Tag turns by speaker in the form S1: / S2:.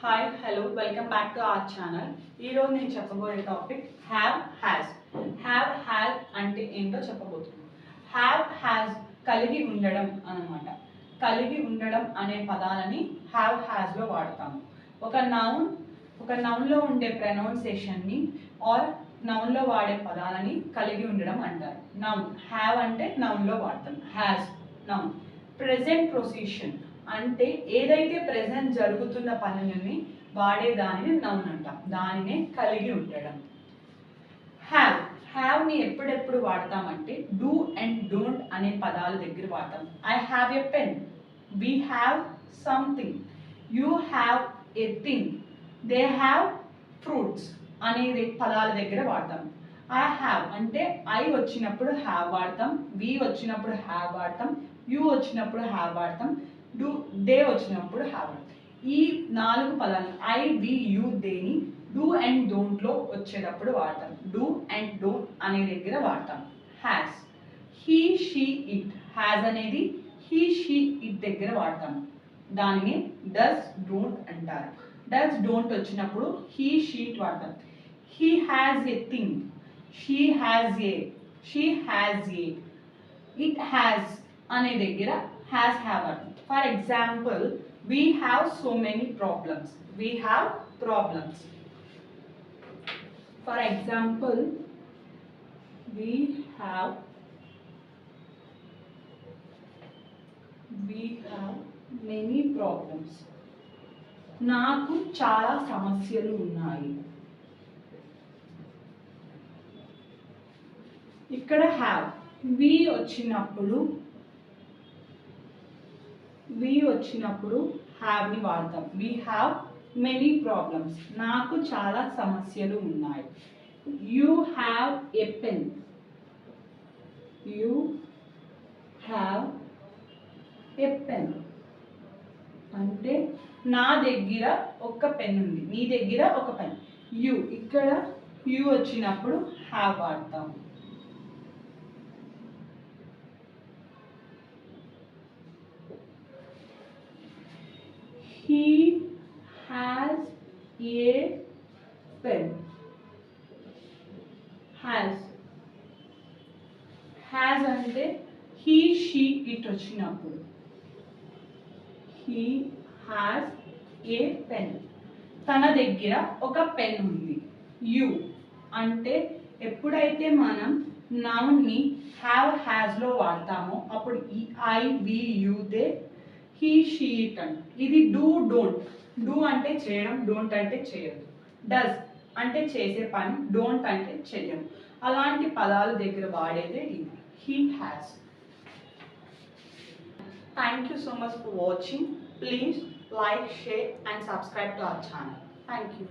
S1: Hi hello welcome back to our channel. ఈరోజు నేను చెప్పబోయే టాపిక్ హ్యావ్ హ్యాస్ అంటే ఏంటో చెప్పబోతున్నాను. హ్యాస్ కలిగి ఉండడం అన్నమాట. కలిగి ఉండడం అనే పదాలని హ్యాస్లో వాడతాము. ఒక నౌన్లో ఉండే ప్రొనౌన్సియేషన్ని ఆర్ నౌన్లో వాడే పదాలని కలిగి ఉండడం అంటారు. నౌన్ హ్యావ్ అంటే నౌన్లో వాడతాం. Has noun. ప్రెజెంట్ ప్రొసిషన్ అంటే ఏదైతే ప్రెజెంట్ జరుగుతున్న పనులని వాడే దానిని నౌన్ అంటాం. దానినే కలిగి ఉండడం. హ్యావ్ని ఎప్పుడెప్పుడు వాడతామంటే డూ అండ్ డోంట్ అనే పదాల దగ్గర వాడతాం. I have a pen, we have something, you have a thing, they have fruits అనే పదాల దగ్గర వాడతాం. ఐ హ్యావ్ అంటే ఐ వచ్చినప్పుడు హ్యావ్ వాడతాం, వి వచ్చినప్పుడు హ్యావ్ వాడతాం, యూ వచ్చినప్పుడు హ్యావ్ వాడతాం, దే వచ్చినప్పుడు హ్యావ్ వాడతాం. ఈ 4 పదాలు ఐ వి యూ దేని డూ అండ్ డోంట్లో వచ్చేటప్పుడు వాడతాం. డూ అండ్ డోంట్ అనే దగ్గర వాడతాం. Has, he she it. Has అనేది హీ షీ ఇట్ దగ్గర వాడతాం. దానిని డస్ డోంట్ అంటారు. డస్ డోంట్ వచ్చినప్పుడు హీ షీ ఇట్ వాడతాం. He has a thing, she has a, it has అనే దగ్గర హ్యాస్ హ్యావ్ వాడతాం. For example, we have so many problems. We have problems. For example, we have many problems. నాకు చాలా సమస్యలు ఉన్నాయి. ఇక్కడ హ్యావ్ వి వచ్చినప్పుడు హ్యావ్ని వాడతాం. We have many problems. నాకు చాలా సమస్యలు ఉన్నాయి. You have a pen, you have a pen అంటే నా దగ్గర ఒక పెన్ ఉంది, నీ దగ్గర ఒక పెన్. యూ ఇక్కడ యూ వచ్చినప్పుడు హ్యావ్ వాడతాం. He has a pen. Has అంటే he she it వచ్చినప్పుడు he has a pen. తన దగ్గర ఒక పెన్ ఉంది. యు అంటే ఎప్పుడైతే మనం నౌన్ని హ్యాస్లో వాడతామో అప్పుడు ఈ I we you they he she it అంట. ఇది డూ అంటే చేయడం, డోంట్ అంటే చేయదు. డస్ అంటే చేసే పని, డోంట్ అంటే చేయడం. అలాంటి పదాల దగ్గర వాడేదే ఇది he has. Thank you so much for watching. Please like, share and subscribe to our channel. Thank you.